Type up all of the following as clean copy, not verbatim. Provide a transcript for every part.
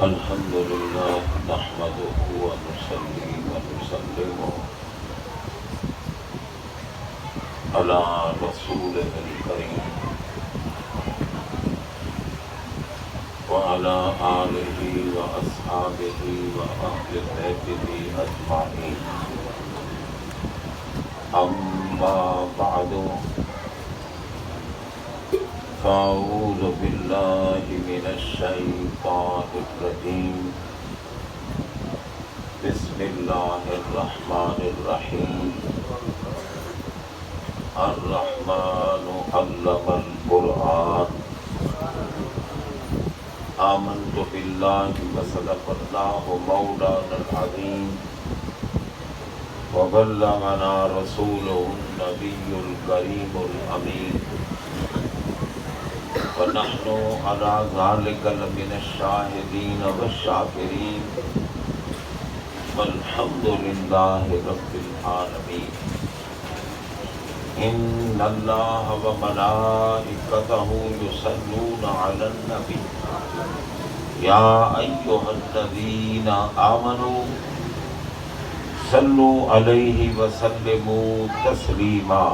الحمد لله نحمده ونصلي ونسلم على رسوله الكريم وعلى آله وأصحابه وأهل بيته أجمعين. أما بعد فأعوذ بالله من الشيطان الرجيم. بسم الله الرحمن الرحيم. الرحمن علم القرآن. آمنت بالله وصدق الله مولانا العظيم وبلغنا رسوله النبي الكريم الأمين ونحن على ذلك لمن الشاهدين والشاكرين والحمد لله رب العالمين. إن الله وملائكته يصلون على النبي يا أيها الذين آمنوا صلوا عليه وسلموا تسليما.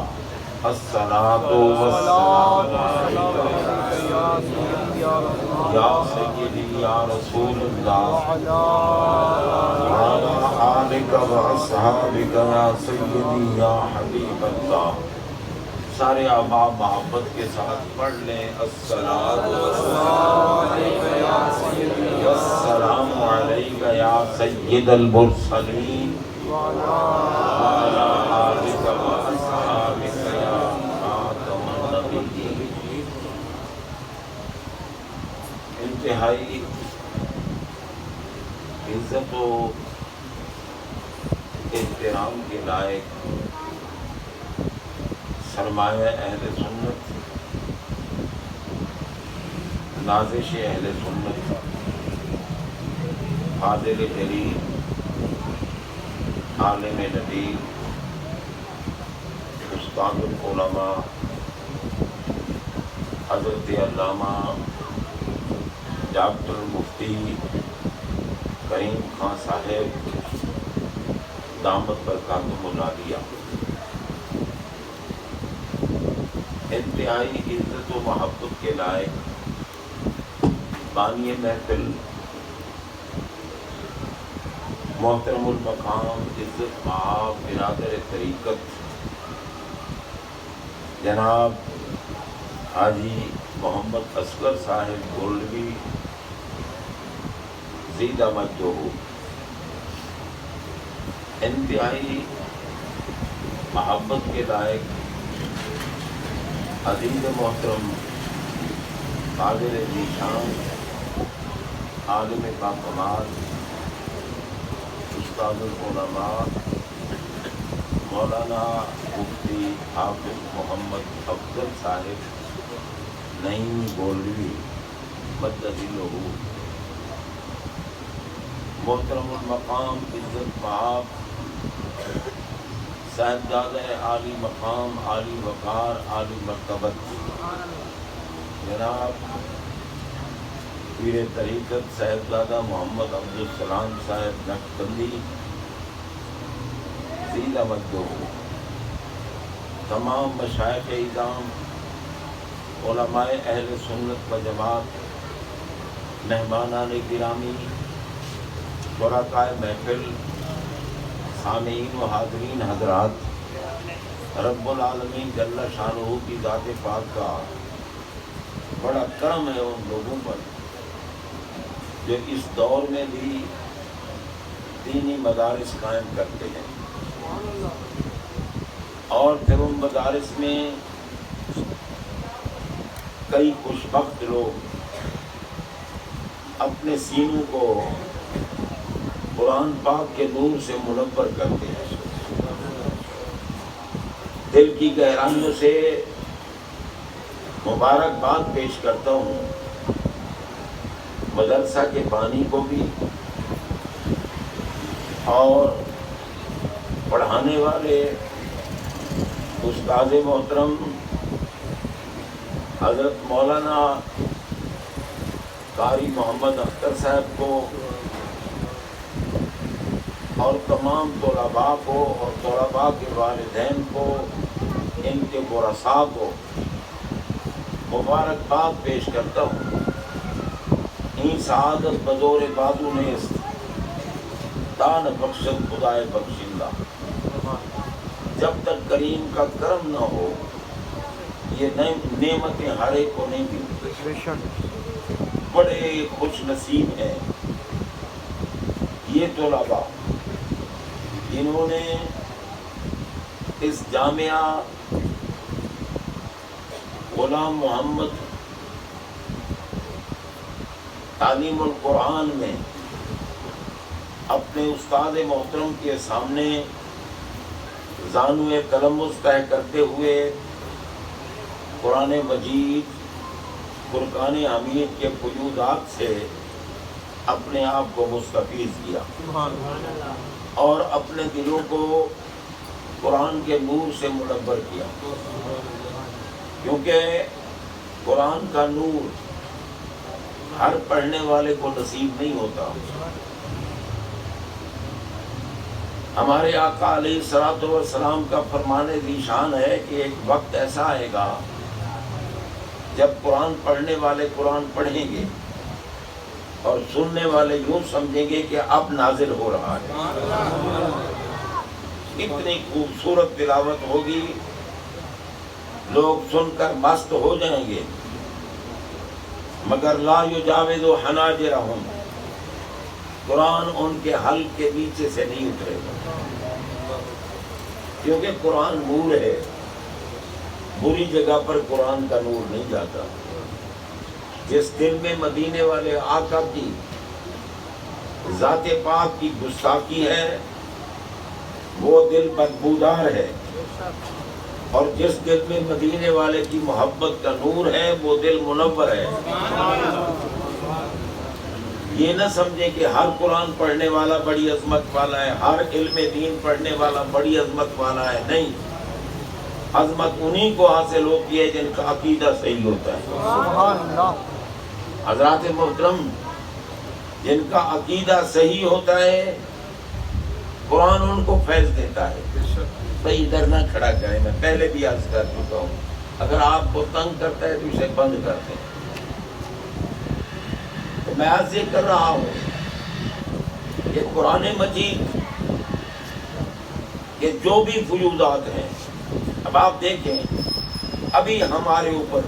الصلاة والسلام عليك يا سيدي يا رسول الله وعلى آلك وأصحابك يا سيدي يا حبيب الله. سارے احباب محبت کے ساتھ پڑھ لیں الصلاۃ والسلام علیک یا سید المرسلین وعلی آلک واصحابک یا خاتم النبیین. انتہائی عزت و احترام کے لائق سرمایہ اہل سنت، نازش اہل سنت، فاضل جلیل، عالم ندیل، استاد العلماء حضرت علامہ ڈاکٹر مفتی کریم خان صاحب دامت برکاتہ العالیہ، انتہائی عزت و محبت کے لائق بانی محفل محترم المقام عزت مآب برادر طریقت جناب حاجی محمد اصغر صاحب گولوی زیدہ مجدہ، انتہائی محبت کے لائق عزیز محترم قادر ذیشان، عالم باکمال، استاد العلماء مولانا مفتی حافظ محمد افضل صاحب نعیم گولوی مدد لہ، محترم المقام عزت مآب صاحبزادہ عالی مقام، عالی وقار، عالی مرتبت جناب پیر طریقت صاحبزادہ محمد عبدالسلام صاحب نقشبندی زیدہ مجدہ، تمام مشائخ اعظام، علماء اہل سنت و جماعت، مہمانان گرامی، شرکائے محفل، سامعین و حاضرین حضرات، رب العالمین جل شانہ کی ذات پاک کا بڑا کرم ہے ان لوگوں پر جو اس دور میں بھی دینی مدارس قائم کرتے ہیں، اور پھر ان مدارس میں کئی خوشبخت لوگ اپنے سینوں کو قرآن پاک کے نور سے منور کرتے ہیں. دل کی گہرائیوں سے مبارکباد پیش کرتا ہوں مدرسہ کے بانی کو بھی اور پڑھانے والے استاد محترم حضرت مولانا قاری محمد اختر صاحب کو اور تمام طلباء کو اور طلباء کے والدین کو، ان کے ورثاء کو مبارکباد پیش کرتا ہوں۔ این سعادت بدور بازو نیست، دان بخشد خدائے بخشندہ۔ جب تک کریم کا کرم نہ ہو یہ نعمتیں ہر ایک کو نہیں ملتی۔ بڑے خوش نصیب ہیں یہ طلباء جنہوں نے اس جامعہ غلام محمد تعلیم القرآن میں اپنے استاد محترم کے سامنے زانوِ تلمس طے کرتے ہوئے قرآن مجید فرقان حمید کے فیوضات سے اپنے آپ کو مستفیض کیا اور اپنے دلوں کو قرآن کے نور سے منور کیا، کیونکہ قرآن کا نور ہر پڑھنے والے کو نصیب نہیں ہوتا۔ ہمارے آقا علیہ الصلوۃ والسلام کا فرمان ذیشان ہے کہ ایک وقت ایسا آئے گا جب قرآن پڑھنے والے قرآن پڑھیں گے اور سننے والے یوں سمجھیں گے کہ اب نازل ہو رہا ہے۔ اتنی خوبصورت تلاوت ہوگی، لوگ سن کر مست ہو جائیں گے، مگر لا یجاوز حناجرہم، قرآن ان کے حلق کے نیچے سے نہیں اترے گا، کیونکہ قرآن نور ہے، بری جگہ پر قرآن کا نور نہیں جاتا۔ جس دل میں مدینے والے آقا کی ذات پاک کی گستاخی ہے وہ دل بدبودار ہے، اور جس دل میں مدینے والے کی محبت کا نور ہے وہ دل منور ہے۔ یہ نہ سمجھیں کہ ہر قرآن پڑھنے والا بڑی عظمت والا ہے، ہر علم دین پڑھنے والا بڑی عظمت والا ہے، نہیں، عظمت انہی کو حاصل ہوتی ہے جن کا عقیدہ صحیح ہوتا ہے۔ سبحان اللہ۔ حضرات محترم، جن کا عقیدہ صحیح ہوتا ہے قرآن ان کو فیض دیتا ہے۔ بھائی ادھر نہ کھڑا کریں، میں پہلے بھی عرض کر چکا ہوں، اگر آپ کو تنگ کرتا ہے تو اسے بند کر دیں۔ تو میں عرض یہ کر رہا ہوں کہ قرآن مجید کے جو بھی فیوضات ہیں، اب آپ دیکھیں ابھی ہمارے اوپر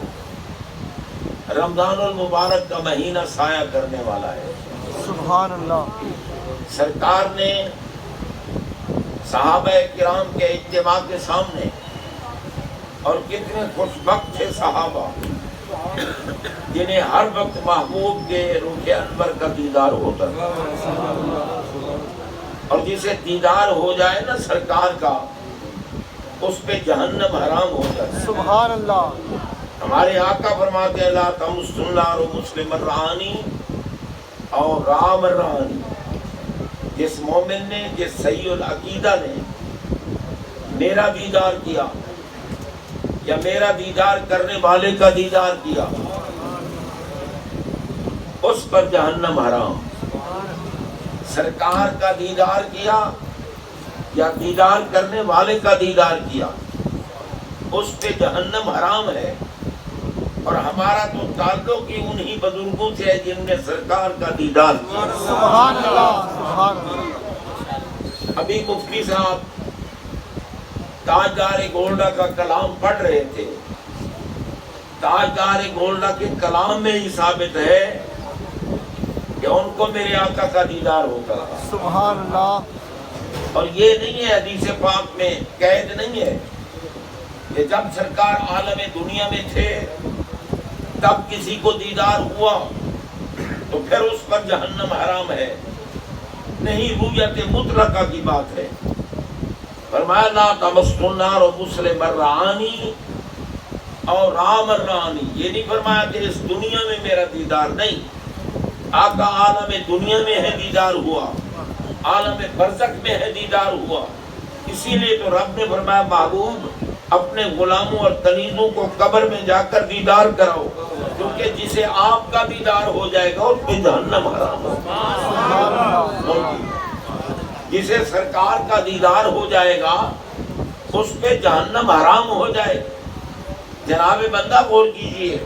رمضان المبارک کا مہینہ سایہ کرنے والا ہے۔ سبحان اللہ۔ سرکار نے صحابہ کرام کے اجتماع کے سامنے، اور کتنے خوش بخت تھے صحابہ جنہیں ہر وقت محبوب کے رخ انور کا دیدار ہوتا ہے، اور جسے دیدار ہو جائے نا سرکار کا اس پہ جہنم حرام ہو جائے۔ سبحان اللہ۔ ہمارے آقا فرماتے ہیں لا تمس النار مسلم الرعانی اور رام الرعانی، جس مومن نے، جس صحیح العقیدہ نے میرا دیدار کیا یا میرا دیدار کرنے والے کا دیدار کیا، اس پر جہنم حرام۔ سرکار کا دیدار کیا یا دیدار کرنے والے کا دیدار کیا، اس پہ جہنم حرام ہے۔ اور ہمارا تو تعلق ہی انہی بزرگوں سے ہے جن نے سرکار کا دیدار کیا۔ سبحان اللہ۔ سبحان اللہ۔ ابھی مفتی صاحب تاجدار گولڈا کا کلام پڑھ رہے تھے، تاجدار گولڈا کے کلام میں ہی ثابت ہے کہ ان کو میرے آقا کا دیدار ہوتا تھا۔ سبحان اللہ۔ اور یہ نہیں ہے حدیث پاک میں قید نہیں ہے کہ جب سرکار عالم دنیا میں تھے تب کسی کو دیدار ہوا تو پھر اس پر جہنم حرام ہے، نہیں، رؤیت مطلقہ کی بات ہے۔ فرمایا لا تمس النار مسلم الرعانی اور رام الرعانی، یہ نہیں فرمایا کہ اس دنیا میں میرا دیدار، نہیں، آقا عالم دنیا میں ہے دیدار ہوا، عالم برزخ میں ہے دیدار ہوا۔ اسی لیے تو رب نے فرمایا محبوب اپنے غلاموں اور کنیزوں کو قبر میں جا کر دیدار کراؤ، کیونکہ کہ جسے آپ کا دیدار ہو جائے گا اس پہ جہنم حرام ہوگا، جسے سرکار کا دیدار ہو جائے گا اس پہ جہنم حرام ہو جائے۔ جناب بندہ غور کیجئے،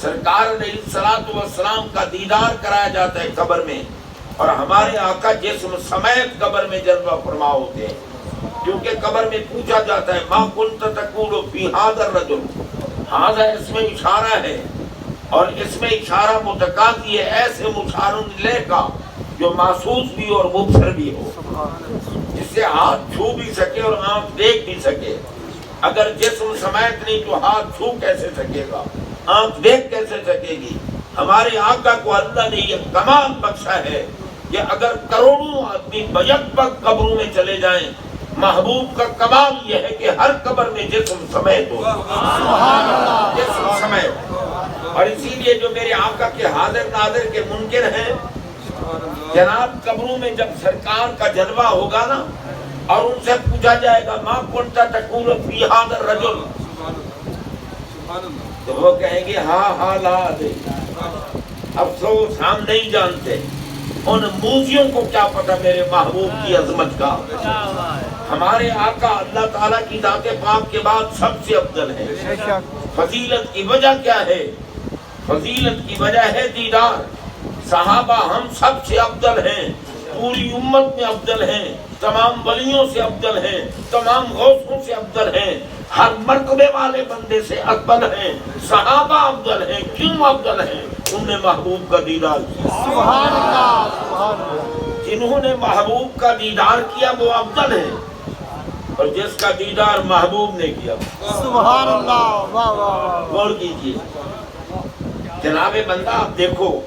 سرکار علیہ الصلوۃ والسلام کا دیدار کرایا جاتا ہے قبر میں، اور ہمارے آقا جسم سمیت قبر میں جلوہ فرما ہوتے ہیں، کیونکہ قبر میں پوچھا جاتا ہے ما کنت تقول فی ھذا الرجل، ھذا اس میں اشارہ ہے، اور اس میں اشارہ متقاضی ہے ایسے مشار الیہ کا جو محسوس بھی اور مبصر بھی ہو، جس سے ہاتھ چھو بھی سکے اور آنکھ دیکھ بھی سکے۔ اگر جسم سمیت نہیں تو ہاتھ چھو کیسے سکے گا، آنکھ دیکھ کیسے سکے گی؟ ہمارے آقا کو اللہ نے یہ کمال بخشا ہے کہ اگر کروڑوں آدمی بیک وقت قبروں میں چلے جائیں، محبوب کا کمال یہ ہے کہ ہر قبر میں جسم سمیت ہو، جسم سمیت۔ اور اسی لیے جو میرے آقا کے حاضر ناظر کے منکر ہیں، جناب قبروں میں جب سرکار کا جلوہ ہوگا نا، اور ان سے پوچھا جائے گا ما کنت تقول فی ھذا الرجل، تو وہ کہیں گے ہاں ہاں لا دے، افسوس ہم نہیں جانتے۔ ان موذیوں کو کیا پتہ میرے محبوب کی عظمت کا۔ ہمارے آقا اللہ تعالیٰ کی ذات پاک کے بعد سب سے افضل ہے۔ فضیلت کی وجہ کیا ہے؟ فضیلت کی وجہ ہے دیدار۔ صحابہ ہم سب سے افضل ہیں، پوری امت میں افضل ہیں، تمام ولیوں سے افضل ہیں، تمام غوثوں سے افضل ہیں، ہر مرتبے والے بندے سے افضل ہیں۔ صحابہ افضل ہیں، کیوں افضل ہیں؟ انہوں نے محبوب کا دیدار کیا۔ سبحان اللہ، سبحان اللہ۔ جنہوں نے محبوب کا دیدار کیا وہ افضل ہیں، اور جس کا دیدار محبوب نے کیا سبحان اللہ، واہ واہ واہ۔ غور کیجیے جناب بندہ، آپ دیکھو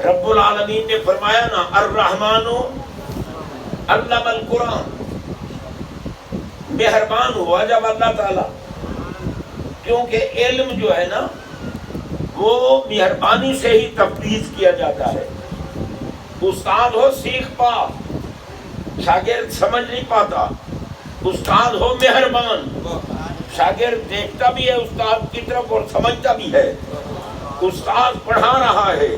رب العالمین نے فرمایا نا الرحمن علم القرآن، مہربان ہوا جب اللہ تعالیٰ، کیونکہ علم جو ہے نا وہ مہربانی سے ہی تفویض کیا جاتا ہے۔ استاد ہو سیکھ پا، شاگرد سمجھ نہیں پاتا، استاد ہو مہربان، شاگرد دیکھتا بھی ہے استاد کی طرف اور سمجھتا بھی ہے۔ استاد پڑھا رہا ہے،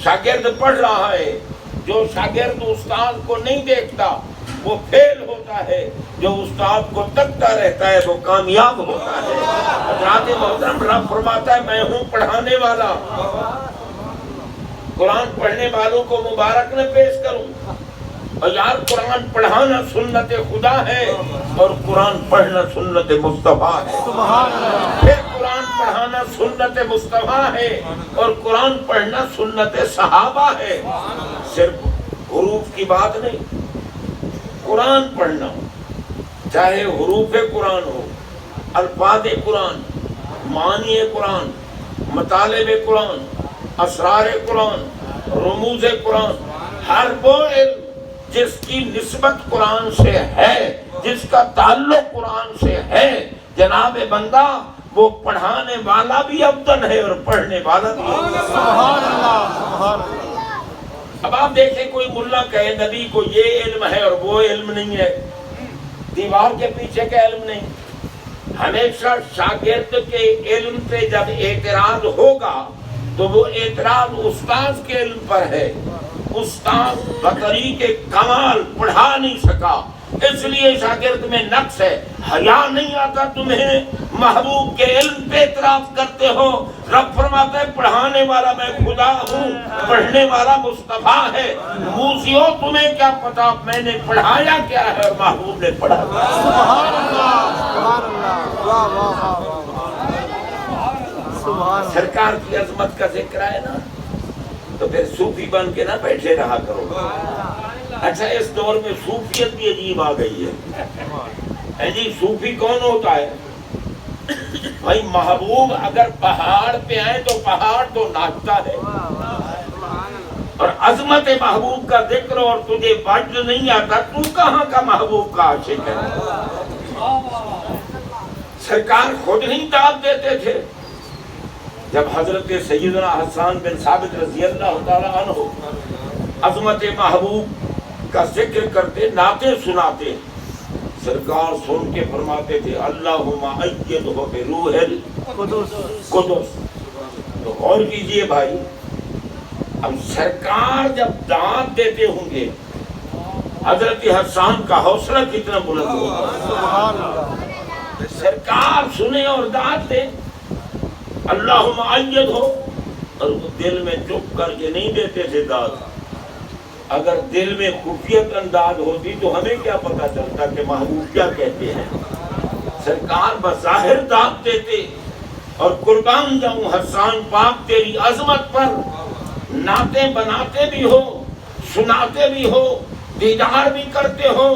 شاگرد پڑھ رہا ہے، جو شاگرد استاد کو نہیں دیکھتا وہ فیل ہوتا ہے، جو استاد کو تکتا رہتا ہے وہ کامیاب ہوتا ہے۔ حضرات محترم، رب فرماتا ہے میں ہوں پڑھانے والا، قرآن پڑھنے والوں کو مبارک نہ پیش کروں۔ اور یار قرآن پڑھانا سنت خدا ہے، اور قرآن پڑھنا سنت مصطفیٰ ہے۔ پھر قرآن پڑھانا سنت مصطفیٰ ہے، اور قرآن پڑھنا سنت صحابہ ہے۔ صرف حروف کی بات نہیں، قرآن پڑھنا، چاہے حروف قرآن ہو، الفاظ قرآن، معنی قرآن، مطالب قرآن، اسرار قرآن، رموز قرآن، ہر وہ علم جس کی نسبت قرآن سے ہے، جس کا تعلق قرآن سے ہے، جناب بندہ وہ پڑھانے والا بھی افضل ہے اور پڑھنے والا بھی افضل ہے۔ سبحان اللہ، سبحان اللہ۔ اب آپ دیکھیں کوئی ملا کہے نبی کو یہ علم ہے اور وہ علم نہیں ہے، دیوار کے پیچھے کا علم نہیں۔ ہمیشہ شاگرد کے علم پہ جب اعتراض ہوگا تو وہ اعتراض استاد کے علم پر ہے۔ استاد بطریق کمال پڑھا نہیں سکا، اس لیے شاگرد میں نقص ہے۔ حیا نہیں آتا تمہیں، محبوب کے علم پہ اعتراض کرتے ہو۔ رب فرماتا ہے پڑھانے والا میں خدا ہوں، پڑھنے والا مصطفیٰ ہے۔ موسیو تمہیں کیا پتا میں نے پڑھایا کیا ہے اور محبوب نے پڑھا۔ سبحان اللہ، سبحان اللہ، واہ واہ واہ واہ۔ سرکار کی عظمت کا ذکر ہے نا، تو پھر صوفی بن کے نہ بیٹھے رہا کرو۔ اچھا اس دور میں صوفیت بھی عجیب آ گئی ہے جی۔ صوفی کون ہوتا ہے بھائی؟ محبوب اگر پہاڑ پہ آئے تو پہاڑ تو ناچتا ہے، اور عظمت محبوب کا ذکر اور تجھے وجد نہیں آتا، تو کہاں کا محبوب کا عاشق ہے؟ سرکار خود نہیں داد دیتے تھے جب حضرت سیدنا حسان بن ثابت رضی اللہ تعالیٰ عنہ عظمت محبوب کا ذکر کرتے، نعتیں سناتے، سرکار سن کے فرماتے تھے اللہم ایدہ بروح القدس، تو غور کیجئے بھائی، اب سرکار جب دعوت دیتے ہوں گے، حضرت حسان کا حوصلہ کتنا بلند ہوگا. سبحان اللہ. سرکار سنے اور دعوت دے، اللہم اید ہو، اور وہ دل میں چپ کر کے نہیں دیتے تھے دعوت. اگر دل میں خفیت انداز ہوتی تو ہمیں کیا پتا چلتا کہ محبوب کیا کہتے ہیں. سرکار بظاہر دعوت دیتے، اور قربان جاؤں حسان پاک تیری عظمت پر نعتیں بناتے بھی ہو، سناتے بھی ہو، دیدار بھی کرتے ہو،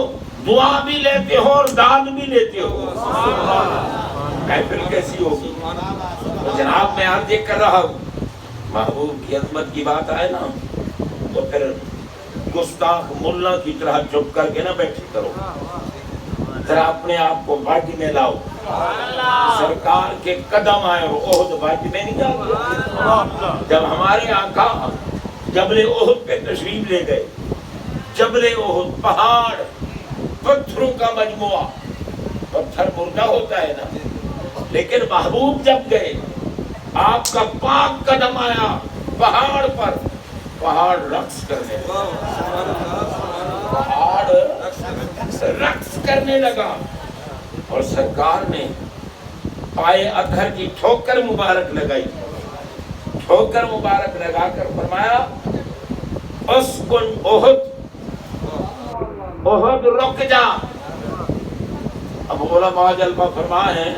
دعا بھی لیتے ہو اور داد بھی لیتے ہو. محفل کیسی ہوگی. تو جناب میں عرض یہ کر رہا ہوں، محبوب کی عظمت کی بات آئے نا تو پھر گستاخ ملا کی طرح چپ کر کے نہ بیٹھے کرو، ذرا اپنے آپ کو باٹی میں لاؤ. سرکار کے قدم آئے اور احد باٹی میں نہیں جاتے. جب ہمارے آقا جبل احد پہ تشریف لے گئے، جبل احد پہاڑ پتھروں کا مجموعہ، پتھر مردہ ہوتا ہے نا، لیکن محبوب جب گئے آپ کا پاک قدم آیا پہاڑ پر، پہاڑ رقص کرنے لگا، پہاڑ رقص کرنے لگا. اور سرکار نے پائے اطہر کی ٹھوکر مبارک لگائی، ٹھوکر مبارک لگا کر فرمایا اسکن احد، احد رک جا. اب علماء جلوہ فرما ہے،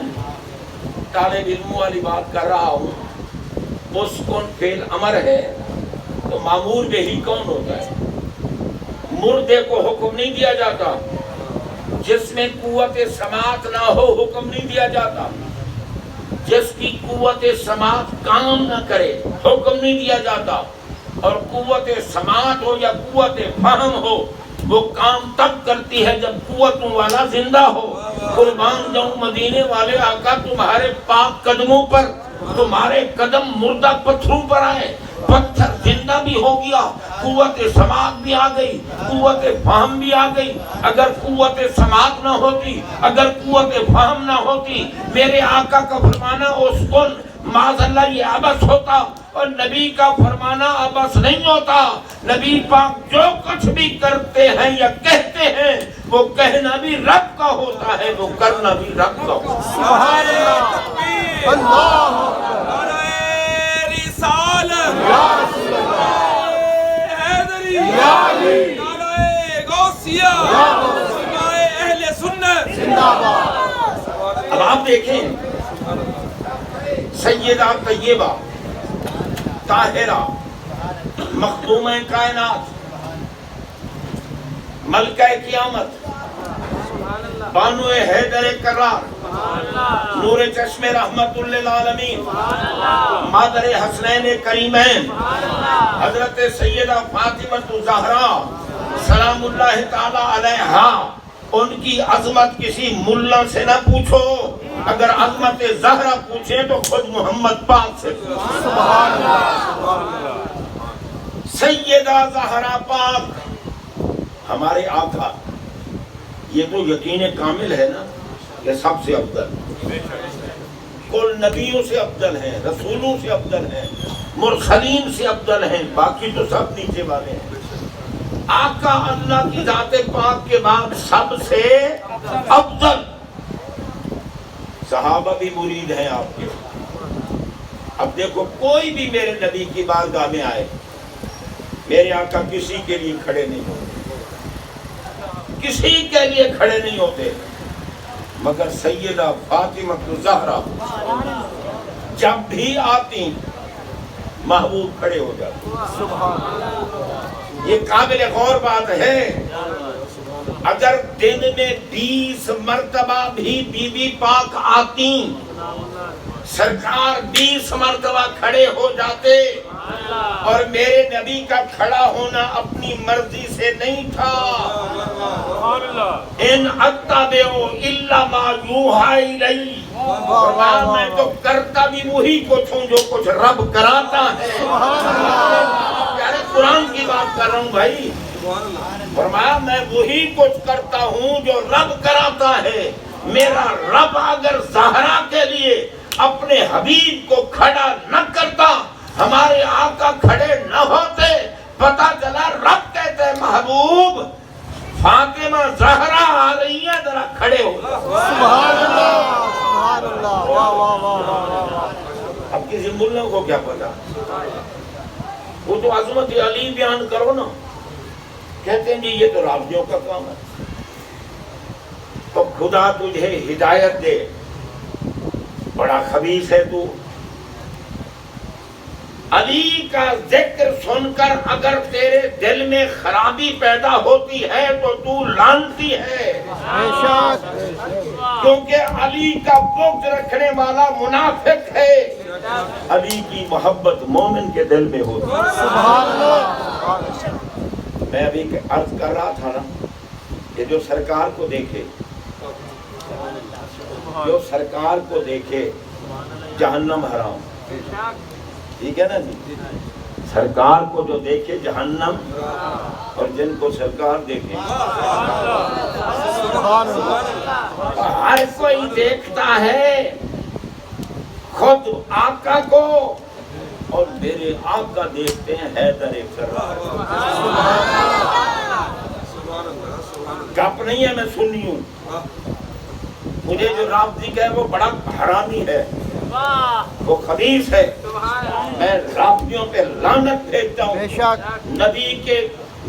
طالب علموں والی بات کر رہا ہوں. اسکن فعل امر ہے تو مامور بہی کون ہوتا ہے؟ مردے کو حکم نہیں دیا جاتا، جس میں قوت سماعت نہ ہو حکم نہیں دیا جاتا، جس کی قوت سماعت کام نہ کرے حکم نہیں دیا جاتا. اور قوت سماعت ہو یا قوت فہم ہو وہ کام تب کرتی ہے جب قوتوں والا زندہ ہو. قربان جاؤں مدینے والے آقا تمہارے پاک قدموں پر، تمہارے قدم مردہ پتھروں پر آئے، پتھر زندہ بھی ہو گیا، قوت سماعت بھی آ گئی، قوت فہم بھی آ گئی. اگر قوت سماعت نہ ہوتی، اگر قوت فہم نہ ہوتی، میرے آقا کا فرمانا اسکن معاذ اللہ یہ عبث ہوتا، اور نبی کا فرمانا عبث نہیں ہوتا. نبی پاک جو کچھ بھی کرتے ہیں یا کہتے ہیں وہ کہنا بھی رب کا ہوتا ہے، وہ کرنا بھی رب کا ہوتا ہے. سبحان اللہ. اللہ اب آپ دیکھیں سیدہ طیبہ طاہرہ مخدومہ کائنات ملکہ قیامت بانو حیدر کرار نور چشم رحمت للعالمین مادر حسنین کریمین حضرت سیدہ فاطمہ زہرا سلام اللہ تعالی علیہا، ان کی عظمت کسی ملا سے نہ پوچھو، اگر عظمت زہرا پوچھے تو خود محمد پاک سے. سیدہ زہرا پاک ہمارے آقا، یہ تو یقین کامل ہے نا، یہ سب سے افضل، کل نبیوں سے افضل ہیں، رسولوں سے افضل ہیں، مرسلین سے افضل ہیں، باقی تو سب نیچے والے ہیں. آقا اللہ کی ذات پاک کے بعد سب سے افضل. صحابہ بھی مرید ہیں آپ کے. اب دیکھو کوئی بھی میرے نبی کی بارگاہ میں آئے، میرے آقا کسی کے لیے کھڑے نہیں ہوتے، کسی کے لیے کھڑے نہیں ہوتے، مگر سیدہ فاطمہ زہرا جب بھی آتی محبوب کھڑے ہو جاتے. یہ قابل غور بات ہے. اگر دن میں 20 مرتبہ بھی بی بی پاک آتی، سرکار 20 مرتبہ کھڑے ہو جاتے، اور میرے نبی کا کھڑا ہونا اپنی مرضی سے نہیں تھا. ان اتبعوا الا ما یوحی الی، میں تو کرتا بھی وہی کچھ ہوں جو کچھ رب کراتا ہے. قرآن کی بات کر رہا ہوں بھائی. فرمایا میں وہی کچھ کرتا ہوں جو رب کراتا ہے. میرا رب اگر زہرا کے لیے اپنے حبیب کو کھڑا نہ کرتا فاطمہ زہرا آ رہی ہیں، ذرا کھڑے ہو۔ سبحان اللہ، سبحان اللہ، واہ واہ واہ واہ واہ۔ اب کسی ملہ کو کیا پتا، وہ تو عظمت علی بیان کرو نا، کہتے ہیں جی یہ تو رافضیوں کا کام ہے۔ تو خدا تجھے ہدایت دے، بڑا خبیث ہے تو۔ علی کا ذکر سن کر اگر تیرے دل میں خرابی پیدا ہوتی ہے تو تو لعنتی ہے، بے شک، کیونکہ علی کا بغض رکھنے والا منافق ہے۔ علی کی محبت مومن کے دل میں ہوتی ہے۔ سبحان اللہ۔ میں ابھی عرض کر رہا تھا نا کہ جو سرکار کو دیکھے، جو سرکار کو دیکھے جہنم حرام، ٹھیک ہے نا جی؟ سرکار کو جو دیکھے جہنم، اور جن کو سرکار دیکھے، سبحان اللہ۔ ہر کوئی دیکھتا ہے خود آقا کو، اور میرے آقا دیکھتے ہیں حیدر کرار۔ گپ نہیں ہے، میں سنی ہوں۔ مجھے جو رافضی کا ہے وہ بڑا حرامی ہے، وہ خبیث ہے، میں رافضیوں پہ لعنت بھیجتا ہوں۔ بے شک،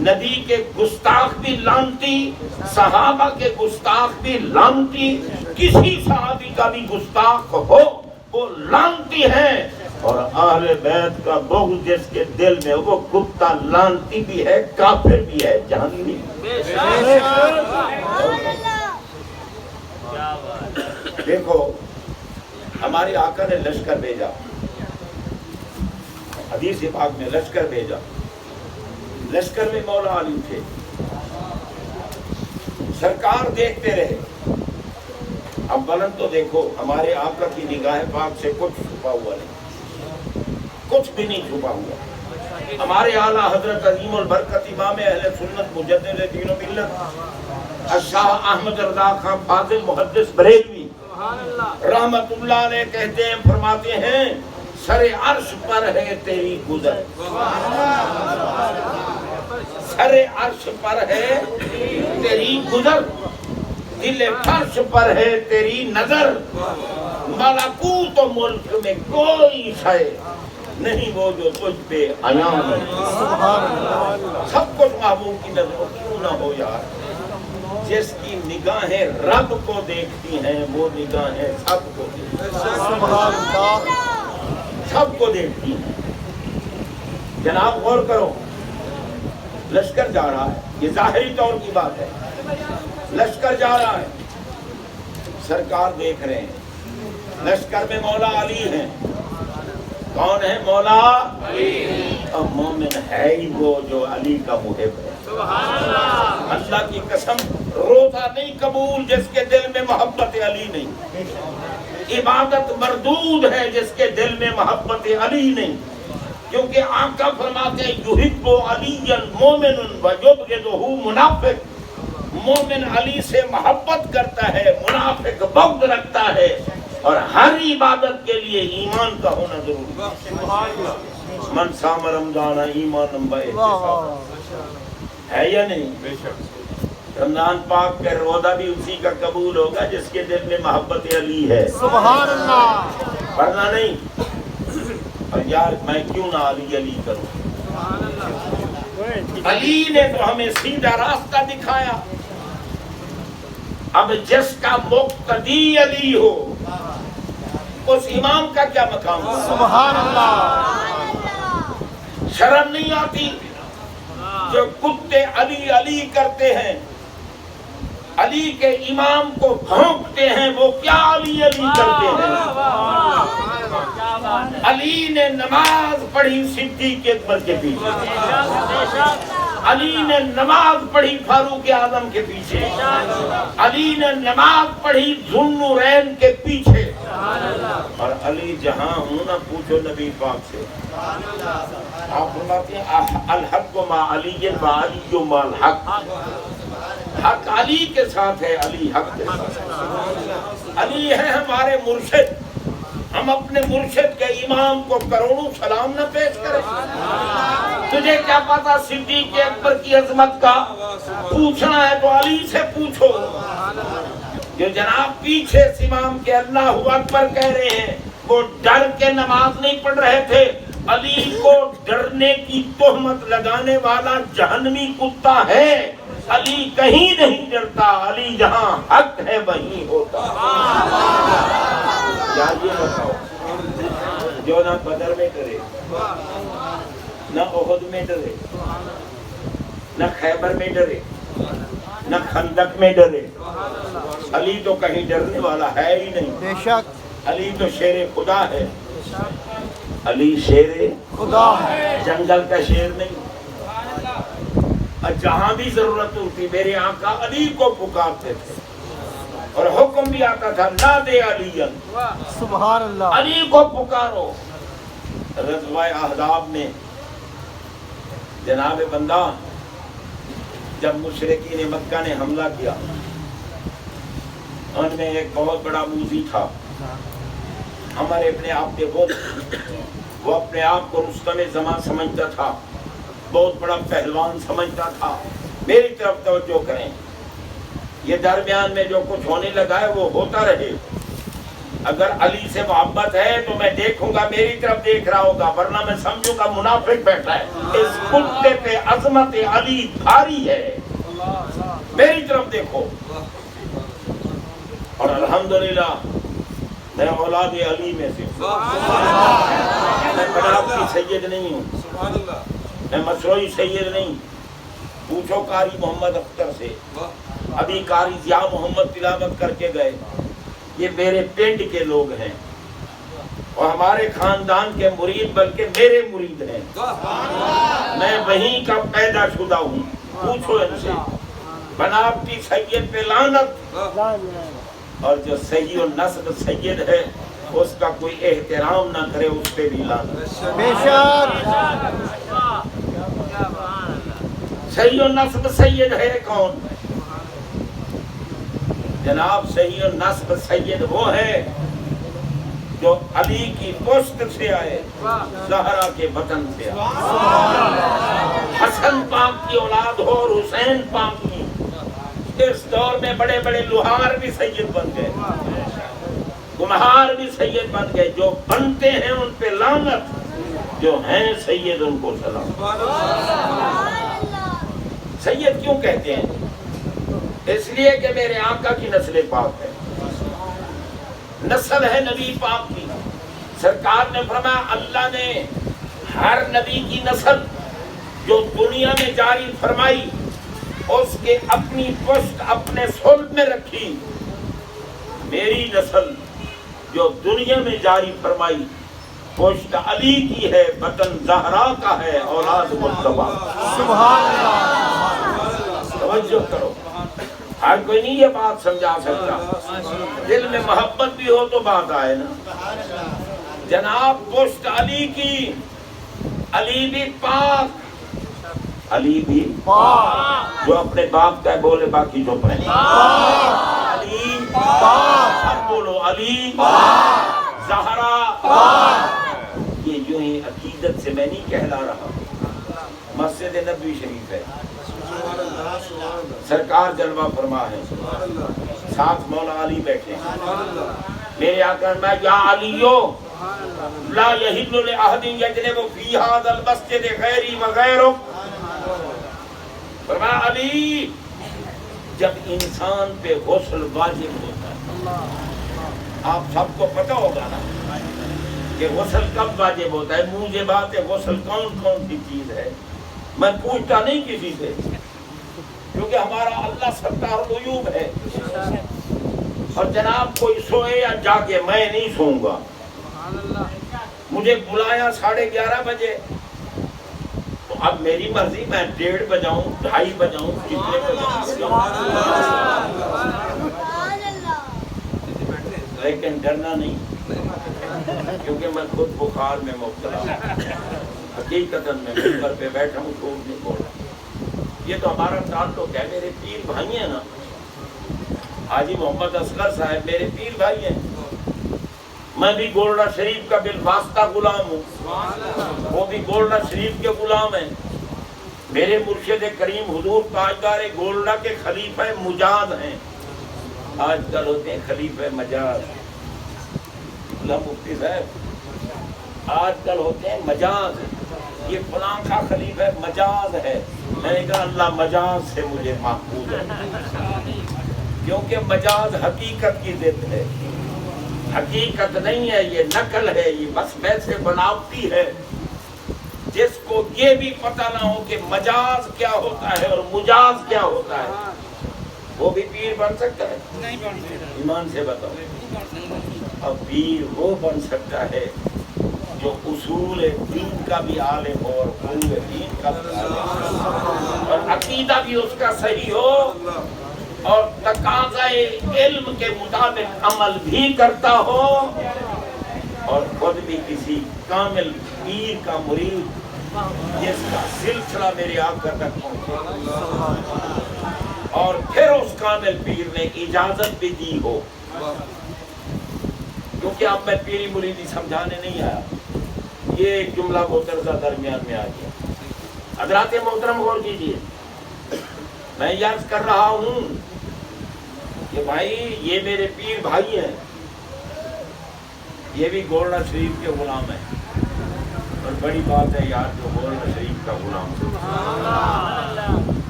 نبی کے گستاخ بھی لعنتی، صحابہ کے گستاخ بھی لعنتی، کسی صحابی کا بھی گستاخ ہو وہ لعنتی ہے، اور اہل بیت کا بغض جس کے دل میں وہ کتا لعنتی بھی ہے، کافر بھی ہے، جہنمی۔ دیکھو ہمارے آقا نے لشکر بھیجا، حدیث پاک میں لشکر بھیجا، لشکر میں مولا علی تھے، سرکار دیکھتے رہے۔ اب بلند تو دیکھو، ہمارے آقا کی نگاہ پاک سے کچھ چھپا ہوا نہیں، کچھ بھی نہیں چھپا ہوا۔ ہمارے اعلیٰ حضرت عظیم البرکت امام اہل سنت مجدد دین و ملت شاہ احمد رضا خان فاضل محدث بریلوی رحمت اللہ علیہ کہتے ہیں، فرماتے ہیں سر عرش پر ہے تیری گزر، سر عرش پر ہے تیری گزر، دل فرش پر ہے تیری نظر، ملکوت و ملک میں کوئی شے نہیں وہ جو تجھ پہ عیاں ہے۔ سب کچھ محبوب کی نظر کیوں نہ ہو یار، جس کی نگاہیں رب کو دیکھتی ہیں وہ نگاہیں سب کو دیکھتی ہیں، سب کو دیکھتی ہیں۔ جناب غور کرو، لشکر جا رہا ہے، یہ ظاہری طور کی بات ہے، لشکر جا رہا ہے، سرکار دیکھ رہے ہیں، لشکر میں مولا علی ہیں۔ کون ہے مولا علی؟ اور مومن ہے ہی وہ جو علی کا محب ہے۔ اللہ کی قسم، روزہ نہیں قبول جس کے دل میں محبت علی نہیں، عبادت مردود ہے جس کے دل میں محبت علی نہیں، کیونکہ آقا فرماتے ہیں یحب علی مومن ویبغضہ منافق، مومن علی سے محبت کرتا ہے، منافق بغض رکھتا ہے، اور ہر عبادت کے لیے ایمان کا ہونا ضروری ہے۔ من صام رمضان ایمان ہے یا نہیں؟ رمضان پاک کا روزہ بھی اسی کا قبول ہوگا جس کے دل میں محبت علی ہے۔ سبحان اللہ۔ پڑھنا نہیں، اور یار میں کیوں نہ علی علی کروں؟ علی نے تو ہمیں سیدھا راستہ دکھایا۔ اب جس کا مقتدی علی ہو اس امام کا کیا مقام ہے؟ سبحان اللہ۔ شرم نہیں آتی جو کتے علی علی کرتے ہیں، علی کے امام کو بھونکتے ہیں، وہ کیا علی علی کرتے ہیں؟ علی نے نماز پڑھی صدیق اکبر کے پیچھے، علی نے نماز پڑھی فاروق اعظم کے پیچھے، علی نے نماز پڑھی ذو النورین کے پیچھے، اور علی جہاں ہوں نہ پوچھو نبی پاک سے، آپ فرماتے ہیں الحق مع علی وعلی مع الحق، حق علی کے ساتھ ہے، علی حق کے ساتھ۔ علی ہے ہمارے مرشد، ہم اپنے مرشد کے امام کو کروڑوں سلام نہ پیش کریں؟ تجھے کیا پتا صدیق اکبر کی عظمت کا؟ پوچھنا ہے تو علی سے پوچھو، جو جناب پیچھے امام کے اللہ اکبر کہہ رہے ہیں، وہ ڈر کے نماز نہیں پڑھ رہے تھے۔ علی کو ڈرنے کی تہمت لگانے والا جہنمی کتا ہے۔ علی کہیں نہیں ڈرتا، علی جہاں حق ہے وہیں ہوتا۔ کیا یہ بتاؤ، جو نہ بدر میں ڈرے، نہ احد میں ڈرے، نہ خیبر میں ڈرے، نہ خندق میں ڈرے، علی تو کہیں ڈرنے والا ہے ہی نہیں۔ بے شک علی تو شیر خدا ہے، علی شیر خدا ہے، جنگل کا شیر نہیں۔ اور جہاں بھی ضرورت ہوتی میرے آقا علی کو پکارتے تھے، اور حکم بھی آتا تھا نہ دے علی، سبحان اللہ، علی کو پکارو۔ غزوہ احزاب میں جناب بندہ جب مشرکین مکہ نے حملہ کیا، ان میں ایک بہت بڑا موذی تھا، ہمارے اپنے آپ کے وہ اپنے آپ کو رستم زمان سمجھتا تھا، بہت بڑا پہلوان سمجھتا تھا۔ میری طرف توجہ کریں، یہ درمیان میں جو کچھ ہونے لگا ہے وہ ہوتا رہے۔ اگر علی سے محبت ہے تو میں دیکھوں گا، میری طرف دیکھ رہا ہوگا، ورنہ میں سمجھوں گا منافق بیٹھا ہے۔ اس کتے پہ عظمت علی بھاری ہے، میری طرف دیکھو۔ اور الحمدللہ میں اولاد علی میں سے میں بناب کی سید نہیں ہوں، میں مشروعی سید نہیں۔ پوچھو قاری محمد اختر سے، ابھی قاری ضیاء محمد تلاوت کر کے گئے، یہ میرے پنڈ کے لوگ ہیں اور ہمارے خاندان کے مرید بلکہ میرے مرید ہیں، میں وہیں کا پیدا شدہ ہوں۔ پوچھو ان سے، بناب کی سید پہ لعنت، اور جو صحیح النسب سید ہے اس کا کوئی احترام نہ کرے اس پہ بھی لعنت۔ بے شک صحیح النسب سید ہے کون؟ جناب صحیح النسب سید وہ ہے جو علی کی پشت سے آئے، زہرا کے بطن سے آئے، حسن پاک کی اولاد ہو اور حسین پاک کی۔ اس دور میں بڑے بڑے لوہار بھی سید بن گئے، کمہار بھی سید بن گئے، جو بنتے ہیں ان پہ لعنت، جو ہیں سید ان کو سلام۔ سید کیوں کہتے ہیں؟ اس لیے کہ میرے آقا کی نسل پاک ہے، نسل ہے نبی پاک کی۔ سرکار نے فرمایا اللہ نے ہر نبی کی نسل جو دنیا میں جاری فرمائی اس کے اپنی پشت اپنے صلب میں رکھی۔ میری نسل جو دنیا میں جاری فرمائی پشت علی کی ہے، بطن زہرا کا ہے، اولاد مجتبیٰ۔ سبحان اللہ، توجہ کرو، ہر کوئی نہیں یہ بات سمجھا سکتا، دل میں محبت بھی ہو تو بات آئے نا۔ جناب پشت علی کی، علی بھی پاک، علی بھی پاک، جو اپنے باپ کا ہے بولے باقی چپ رہے، علی پاک، سب بولو علی پاک، زہرا پاک۔ یہ جو ہی عقیدت سے میں نہیں کہلا رہا، مسجد نبوی شریف ہے، سرکار جلوہ فرما ہے، ساتھ مولا علی بیٹھے ہیں۔ میرے آقا میں یا علیو لا یحل لأحد یجنب فی ھذا المسجد غیری وغیرک، فرمایا علی جب انسان پہ غسل واجب ہوتا ہے، آپ سب کو پتہ ہوگا نا کہ غسل کب واجب ہوتا ہے، مجھے بات ہے غسل کون کون سی چیز ہے، میں پوچھتا نہیں کسی سے، کیونکہ ہمارا اللہ ستار العیوب ہے۔ اور جناب کوئی سوئے یا جاگے، میں نہیں سوؤں گا۔ مجھے بلایا 11:30 بجے تو اب میری مرضی، میں 1:30 بجاؤں 2:30 بجاؤں کتنے بجاؤں، لیکن ڈرنا نہیں، کیونکہ میں خود بخار میں مبتلا ہوں، حقیقتاً میں ممبر پہ بیٹھا ہوں جھوٹ نہیں بول رہا۔ یہ تو ہمارا تعلق ہے، میرے پیر بھائی ہیں نا، حاجی محمد اصغر صاحب میرے پیر بھائی ہیں، میں بھی گولڈا شریف کا بالواسطہ غلام ہوں، وہ بھی گولڈا شریف کے غلام ہیں۔ میرے مرشد کریم حضور تاجدار گولڈا کے خلیفہ مجاز ہیں۔ آج کل ہوتے ہیں خلیفہ مجاز، مفتی صاحب آج کل ہوتے ہیں مجاز، یہ فلاں کا خلیفہ مجاز ہے۔ میں نے کہا اللہ مجاز سے مجھے محفوظ ہے، کیونکہ مجاز حقیقت کی ضد ہے، حقیقت نہیں ہے، یہ نقل ہے، یہ بس ویسے بناوٹی ہے۔ جس کو یہ بھی پتہ نہ ہو کہ مجاز کیا ہوتا ہے اور مجاز کیا ہوتا ہے، وہ بھی پیر بن سکتا ہے؟ ایمان سے بتاؤ، اب پیر وہ بن سکتا ہے جو اصول دین کا بھی عالم ہو اور علوم دین کا بھی عالم ہو اور عقیدہ بھی اس کا صحیح ہو اور تقاضۂ علم کے مطابق عمل بھی کرتا ہو اور خود بھی کسی کامل پیر کا مرید جس کا سلسلہ میرے آقا تک پہنچے اور پھر اس کامل پیر نے اجازت بھی دی ہو، کیونکہ اب میں پیری مریدی سمجھانے نہیں آیا، یہ ایک جملہ مترجہ درمیان میں آ گیا۔ حضرات محترم غور کیجیے، میں یاد کر رہا ہوں کہ بھائی یہ میرے پیر بھائی ہیں، یہ بھی گولڈا شریف کے غلام ہیں، اور بڑی بات ہے یار جو گولڈا شریف کا غلام ہے۔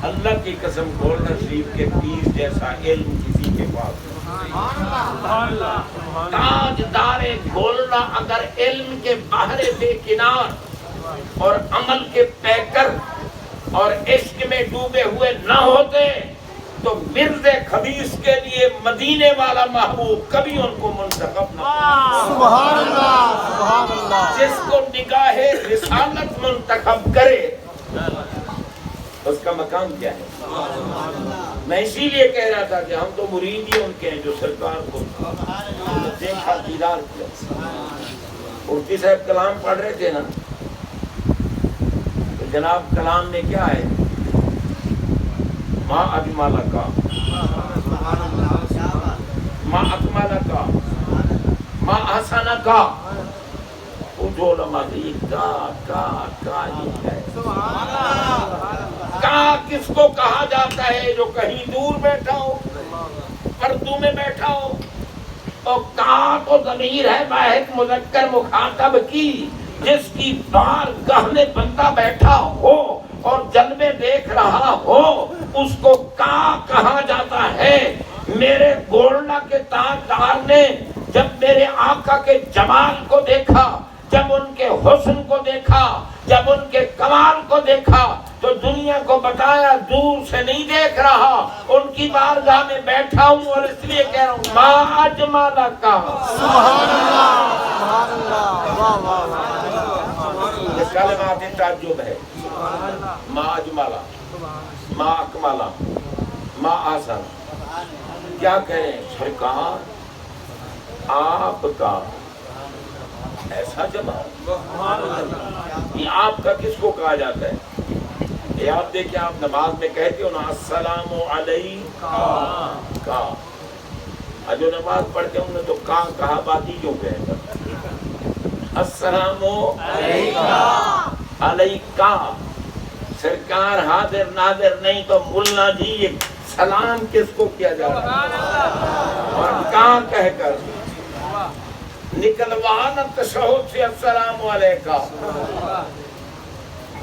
اللہ کی قسم گولڈا شریف کے پیر جیسا علم کسی کے پاس تاجدار گولڈا اگر علم کے بحر بے کنار اور عمل کے پیکر اور عشق میں ڈوبے ہوئے نہ ہوتے تو مرز خبیث کے لیے مدینے والا محبوب کبھی ان کو منتخب نہ کرتا۔ سبحان اللہ، سبحان اللہ۔ جس کو نگاہ رسالت منتخب کرے اس کا مقام کیا ہے؟ میں اسی لیے کہہ رہا تھا کہ ہم تو مرید ہی ان کے ہیں جو سرکار کو دیکھا دیدار کیا۔ مفتی صاحب کلام پڑھ رہے تھے نا، تو جناب کلام میں کیا ہے؟ ما اجمل کا، ما اکمل کا، ما احسن کا، جو علماء یہ کا ہے۔ کا کس کو کہا جاتا ہے؟ جو کہیں دور بیٹھا ہو، پردوں میں بیٹھا ہو، اور کا تو ضمیر ہے واحد مذکر مخاطب کی، جس کی بارگاہ میں بندہ بیٹھا ہو اور جلوے دیکھ رہا ہو، اس کو کا کہا جاتا ہے۔ میرے گولڈا کے تاجدار نے جب میرے آقا کے جمال کو دیکھا، جب ان کے حسن کو دیکھا، جب ان کے کمال کو دیکھا تو دنیا کو بتایا دور سے نہیں دیکھ رہا، ان کی بارگاہ میں بیٹھا ہوں اور اس لیے کہہ رہا ہوں ما اجمل کا۔ سبحان اللہ، سبحان اللہ، واہ واہ واہ۔ یہ کلمات تعجب ہے۔ ما اجمل، ما اکمل، ما احسن، کیا کہیں سرکار آپ کا ایسا جمال، یہ آپ کا کس کو کہا جاتا ہے؟ یہ آپ دیکھیں، آپ نماز میں کہتے ہو نا السلام علیکہ، جو نماز پڑھتے ہوں نے تو کہا باقی کیوں کہے؟ السلام علیکہ، سرکار حاضر ناظر نہیں تو ملا جی یہ سلام کس کو کیا جاتا ہے؟ اور کہاں کہہ کر نکلوانا تشہد سے السلام علیکہ۔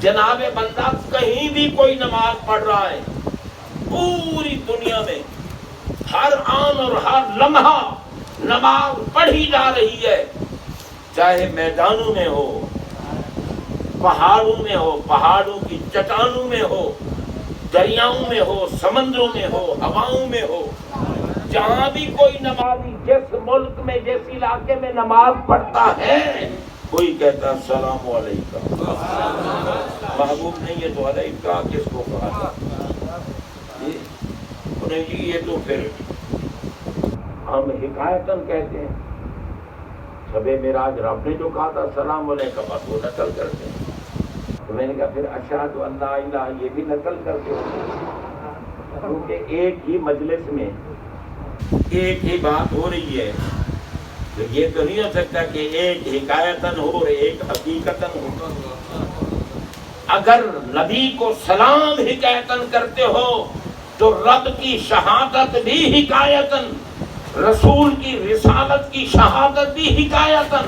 جناب بندہ کہیں بھی کوئی نماز پڑھ رہا ہے، پوری دنیا میں ہر آن اور ہر لمحہ نماز پڑھی جا رہی ہے، چاہے میدانوں میں ہو، پہاڑوں میں ہو، پہاڑوں کی چٹانوں میں ہو، دریاؤں میں ہو، سمندروں میں ہو، ہواؤں میں ہو، جہاں بھی کوئی نمازی جس ملک میں جس علاقے میں نماز پڑھتا ہے کوئی کہتا السلام علیکم۔ محبوب نہیں ہے تو علیکہ کس کو کہا تھا؟ انہیں جی یہ تو پھر ہم حکایتاً کہتے ہیں، شب معراج رب نے جو کہا تھا السلام علیکم، بس وہ نقل کرتے ہیں۔ تو میں نے کہا پھر اشہد ان لا الہ یہ بھی نقل کرتے ہو، کیونکہ ایک ہی مجلس میں ایک ہی بات ہو رہی ہے یہ تو نہیں ہو سکتا کہ ایک حکایتاً ہو اور ایک حقیقتاً ہو. اگر نبی کو سلام حکایتاً کرتے ہو تو رب کی شہادت بھی حکایتاً، رسول کی رسالت کی شہادت بھی حکایتاً.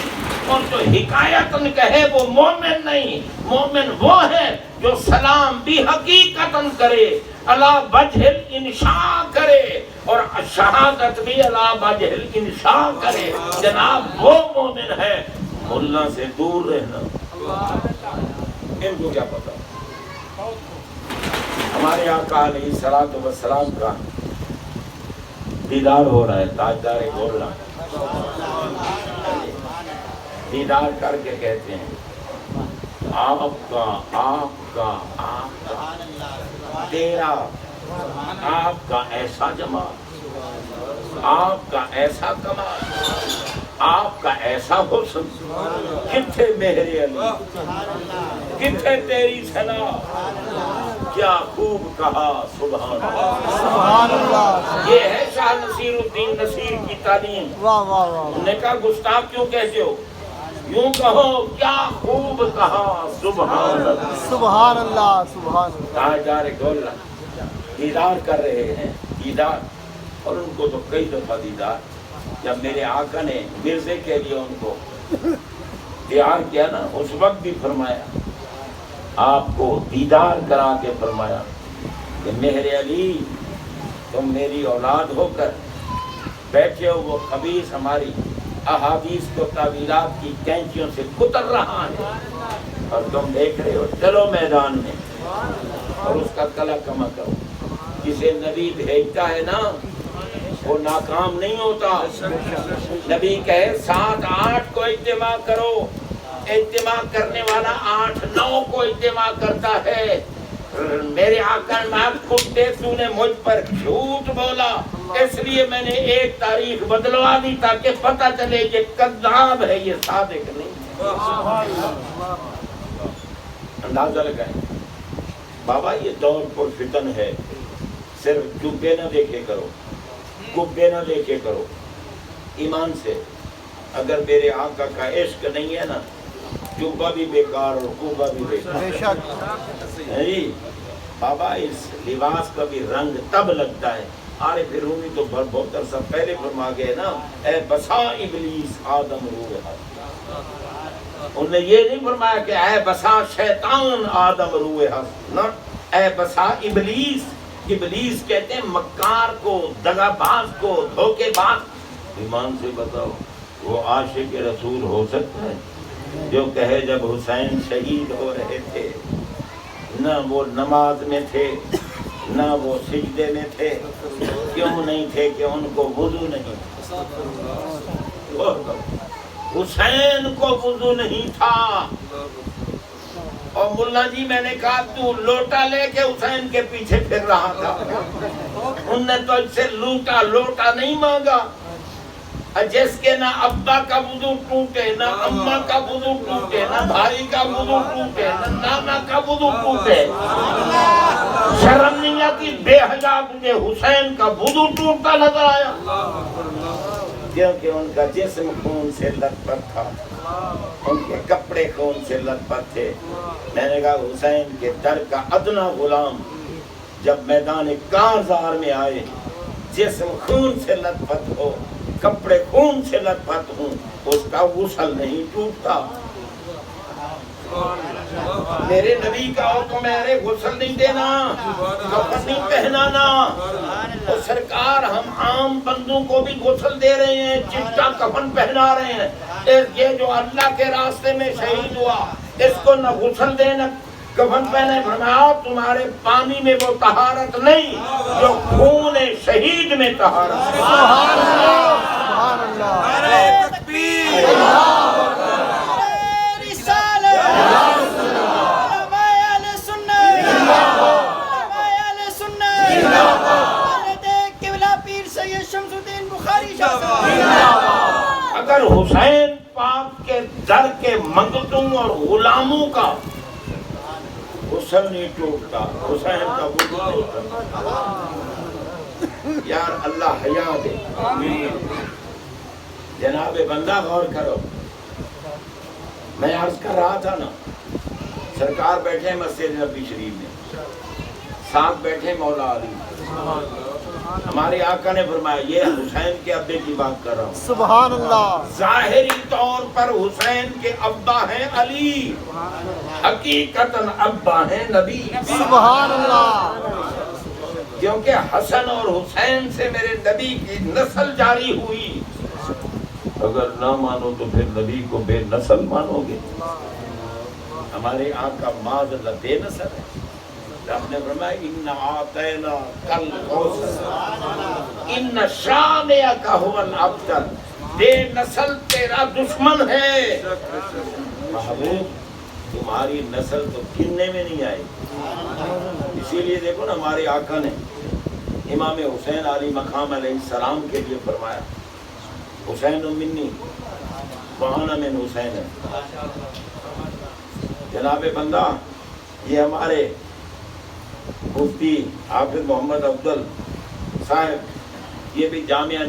اور جو حکایتاً کہے وہ مومن نہیں. مومن وہ ہے جو سلام بھی حقیقتاً کرے، علی وجہ الانشاء کرے، اور شہادت بھی علی وجہ الانشاء کرے. جناب وہ مومن ہے. ملا سے دور رہنا، ان کو کیا پتا. ہمارے آقا علیہ الصلوۃ والسلام کا دیدار ہو رہا ہے. تاجدار گولڑا دیدار کر کے کہتے ہیں آپ کا تیرا، آپ کا ایسا جمال، آپ کا ایسا کمال، آپ کا ایسا حسن، کتھے مہر علی، کتھے تیری ثنا، کیا خوب کہا سبحان اللہ. سبحان اللہ. یہ ہے شاہ نصیر الدین نصیر کی تعلیم. واہ واہ واہ. انہوں نے کہا گستاخ کیوں کہتے ہو؟ یوں کہو کیا خوب کہا سبحان اللہ. سبحان اللہ. سبحان اللہ. تاجدار گولڑا دیدار کر رہے ہیں. دیدار، اور ان کو تو کئی دفعہ دیدار. جب میرے آقا نے مرزے کے لیے ان کو تیار کیا نا، اس وقت بھی فرمایا، آپ کو دیدار کرا کے فرمایا کہ مہر علی تم میری اولاد ہو کر بیٹھے ہو، وہ خبیث ہماری احادیث کو تعویلات کی کینچیوں سے کتر رہا ہے اور تم دیکھ رہے ہو. چلو میدان میں اور اس کا کلا کما کرو. جسے نبی بھیجتا ہے نا وہ ناکام نہیں ہوتا. نبی کہے 7-8 کو اجتماع کرو، اجتماع کرنے والا 8-9 کو اجتماع کرتا ہے. میرے آقا کتے تو نے مجھ پر جھوٹ بولا، اس لیے میں نے ایک تاریخ بدلوا دی تاکہ پتہ چلے یہ کذاب ہے، یہ صادق نہیں. اندازہ لگائیں بابا، یہ دور پر فتن ہے. صرف جبے نہ دیکھے کرو، کبے نہ دیکھے کرو. ایمان سے اگر میرے آقا کا عشق نہیں ہے نا، جبہ بھی بیکار اور کبا بھی بیکار. بے شک. جی بابا، اس لباس کا بھی رنگ تب لگتا ہے. عارف رومی تو بہت عرصہ پہلے فرما گئے نا، اے بسا ابلیس آدم روح ہست. انہوں نے یہ نہیں فرمایا کہ اے بسا شیطان آدم روح ہست، نہ اے بسا ابلیس. ابلیس کہتے ہیں مکار کو، دغا باز کو، دھوکے باز. ایمان سے بتاؤ وہ عاشق رسول ہو سکتا ہے جو کہے جب حسین شہید ہو رہے تھے نہ وہ نماز میں تھے نہ وہ سجدے میں تھے؟ کیوں نہیں تھے؟ کہ ان کو وضو نہیں. حسین کو وضو نہیں تھا. اور ملا جی میں نے کہا تو لوٹا لے کے حسین کے پیچھے پھر رہا تھا. ان نے تو اس سے لوٹا نہیں مانگا. جس کے نہ ابا کا وضو ٹوٹے، نہ اماں کا وضو ٹوٹے، نہ بھائی کا وضو ٹوٹے، نہ نانا کا وضو ٹوٹے، شرم نہیں آتی؟ بے حیا تجھے حسین کا وضو ٹوٹتا نظر آیا؟ کیونکہ ان کا جسم خون سے لت پت تھا، ان کے کپڑے خون سے لت پت تھے. میں نے کہا حسین کے در کا ادنا غلام جب میدان کارزار میں آئے، جسم خون سے لت پت ہو، کپڑے خون سے لت پت ہوں، اس کا غسل نہیں ٹوٹتا. میرے نبی کا حکم ہے ارے غسل نہیں دینا، کفن نہیں پہنانا. اور سرکار ہم عام بندوں کو بھی غسل دے رہے ہیں، چٹا کفن پہنا رہے ہیں. یہ جو اللہ کے راستے میں شہید ہوا اس کو نہ غسل دے نہ کفن پہنے. فرمایا تمہارے پانی میں وہ طہارت نہیں جو خون شہید میں طہارت. سبحان اللہ. سبحان اللہ. نعرہ تکبیر، رسالت، علماء اہل سنت، علماء اہل سنت، والد قبلہ پیر سید شمس الدین بخاری شاہ صاحب. اگر حسین پاک کے در کے منگتوں اور غلاموں کا غسل نہیں ٹوٹتا، حسین کا وضو نہیں ٹوٹتا. یار اللہ حیا دے. جناب بندہ غور کرو، میں عرض کر رہا تھا نا، سرکار بیٹھے مسجد نبی شریف میں، ساتھ بیٹھے مولا علی، ہمارے آقا نے فرمایا یہ حسین کے ابے کی بات کر رہا ہوں، سبحان اللہ، ظاہری طور پر حسین کے ابا ہیں علی، حقیقتاً ابا ہیں نبی، سبحان اللہ، کیونکہ حسن اور حسین سے میرے نبی کی نسل جاری ہوئی، اگر نہ مانو تو پھر نبی کو بے نسل مانو گے؟ ہمارے آقا معاذ اللہ بے نسل ہے، رب نے فرمایا اِنَّا أَعْطَيْنَاكَ الْكَوْثَرَ اِنَّ شَانِئَكَ هُوَ الْأَبْتَرُ، بے نسل تیرا دشمن ہے، محبوب تمہاری نسل تو گننے میں نہیں آئی، اسی لیے دیکھو نا ہمارے آقا نے امام حسین علی مقام علیہ السلام کے لیے فرمایا حسین منی وَأَنَا مِنْ حسین۔ جناب بندہ یہ ہمارے مفتی حافظ محمد افضل صاحب یہ بھی جامعہ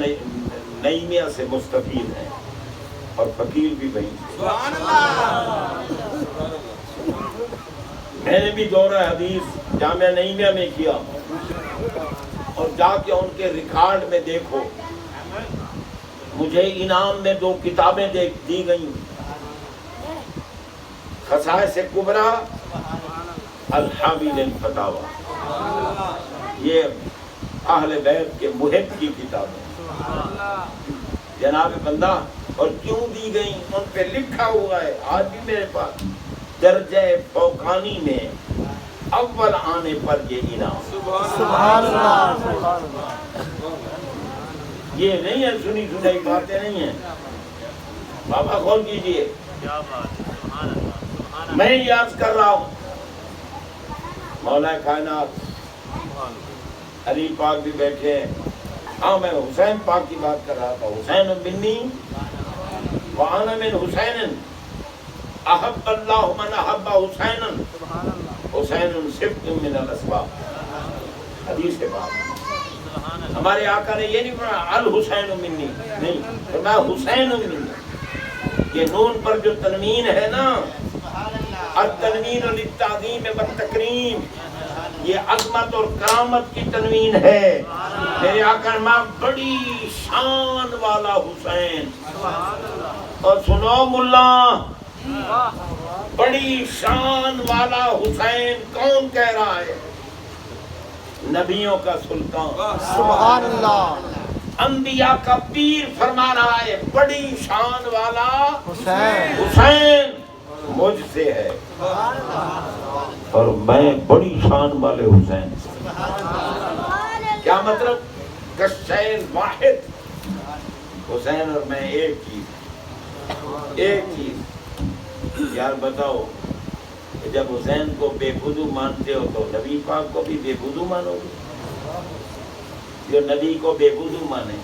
نعیمیہ سے مستفید ہیں اور فقیر بھی بھائی، میں نے بھی دورہ حدیث جامعہ نعیمیہ میں کیا، اور جا کے ان کے ریکارڈ میں دیکھو، مجھے انعام میں 2 کتابیں دی گئیں، خصائص کبریٰ، الحاوی للفتاوی، یہ اہل بیت کے محب کی کتابیں، جناب بندہ، اور کیوں دی گئیں ان پہ لکھا ہوا ہے، آج بھی میرے پاس درجہ فوقانی میں اول آنے پر یہ انعام، سبحان اللہ، سبحان اللہ، یہ نہیں ہے سنی سنائی باتیں نہیں ہیں، بابا کھول کیجئے، میں یاد کر رہا ہوں مولا کائنات علی پاک بھی بیٹھے ہیں، ہاں میں حسین پاک کی بات کر رہا تھا، حسین منی وَأَنَا مِنْ حسین، احب اللہ من احب حسینا، حسین صفت من الاسباب، حدیث کے بعد ہمارے آقا نے یہ نہیں فرمایا الحسین منی، نہیں فرمایا حسین منی، یہ نون پر جو تنوین ہے نا، التنوین للتعظیم والتکریم، یہ عظمت اور کرامت کی تنوین ہے، میرے آقا نے بڑی شان والا حسین، اور سنو ملا، بڑی شان والا حسین کون کہہ رہا ہے؟ نبیوں کا سلطان، سبحان اللہ، انبیاء کا پیر فرما رہا ہے بڑی شان والا حسین، حسین مجھ سے ہے، اور میں بڑی شان والے حسین، کیا مطلب؟ کشین واحد، حسین اور میں ایک چیز، یار بتاؤ جب حسین کو بے بدو مانتے ہو تو نبی پاک کو بھی بے بدو مانو گے؟ جو نبی کو بے بدو مانے،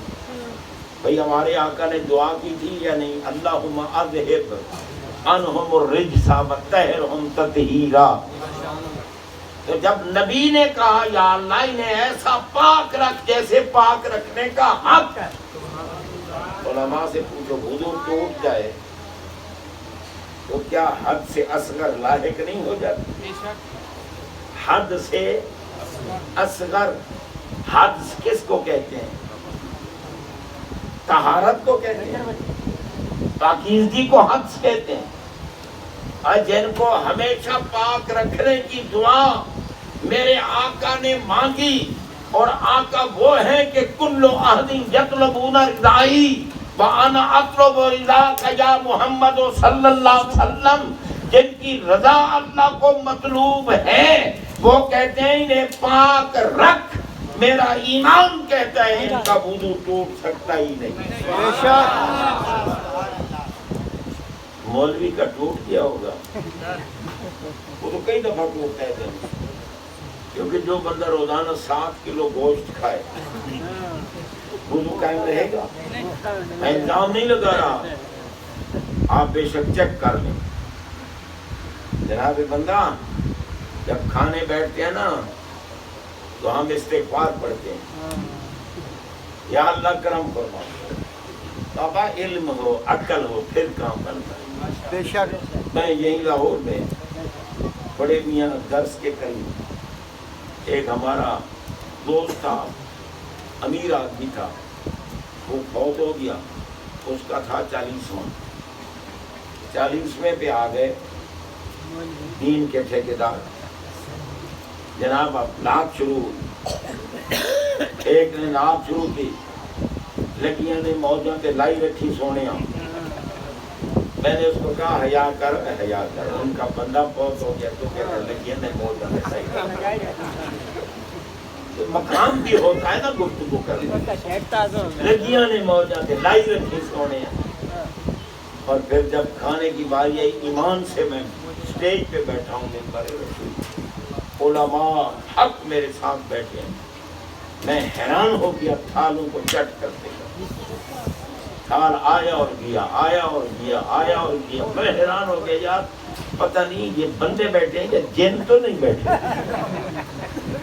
بھئی ہمارے آقا نے دعا کی تھی یا نہیں؟ اللہم اذہب عنہم الرجس وطہرہم تطہیرا، تو جب نبی نے کہا یا اللہ انہیں ایسا پاک رکھ جیسے پاک رکھنے کا حق ہے، علماء سے پوچھو وضو ٹوٹ جائے تو کیا حد سے اصغر لاحق نہیں ہو جاتی؟ حد سے اصغر، حد کس کو کہتے ہیں؟ طہارت کو کہتے ہیں، پاکیزگی کو حد کہتے ہیں، اور جن کو ہمیشہ پاک رکھنے کی دعا میرے آقا نے مانگی، اور آقا وہ ہے کہ کلو احدی یطلبون رضائی وَأَنَا أَطْلُبُ رِضَاكَ يَا محمد صلی اللہ علیہ وسلم، جن کی رضا اللہ کو مطلوب ہے وہ کہتے ہیں انہیں پاک رکھ، میرا ایمان کہتا ہے ان کا وضو ٹوٹ سکتا ہی نہیں۔ بے شک، مولوی کا ٹوٹ گیا ہوگا، وہ تو کئی دفعہ ٹوٹتا ہے دن، کیونکہ جو بندہ روزانہ 7 کلو گوشت کھائے وضو قائم رہے گا؟ میں الزام نہیں لگا رہا، آپ بے شک چیک کر لیں۔ جناب بندہ جب کھانے بیٹھتے ہیں نا تو ہم استغفار پڑھتے ہیں، یا اللہ کرم فرما، بابا علم ہو عقل ہو پھر کام بنتا ہے. بے شک. میں یہیں لاہور میں بڑے میاں درس کے قریب ایک ہمارا دوست تھا، امیر آدمی تھا، وہ فوت ہو گیا. اس کا تھا 40ویں پہ آ گئے دین کے ٹھیکیدار. جناب اب نعت شروع ہوئی، ایک نے نعت شروع کی، لڑکیاں نے موجوں تے لائی رکھی سونیاں. میں نے اس کو کہا حیا کر حیا کر. ان کا بندہ بہت ہو گیا تو کہتے لڑکیاں نے موجوں تے لائی. مقام بھی ہوتا ہے نا گفتگو کرنے. لڑکیاں نے موجوں تے لائی رکھی سونیاں. اور پھر جب کھانے کی باری آئی، ایمان سے میں اسٹیج پہ بیٹھا ہوں منبر رسول، علماء حق میرے ساتھ بیٹھے ہیں. میں حیران ہو گیا تھالوں کو چٹ کرتے کرتے. تھال آیا اور گیا، آیا اور گیا، آیا اور گیا. میں حیران ہو گیا یار پتہ نہیں یہ بندے بیٹھے ہیں یا جن تو نہیں بیٹھے.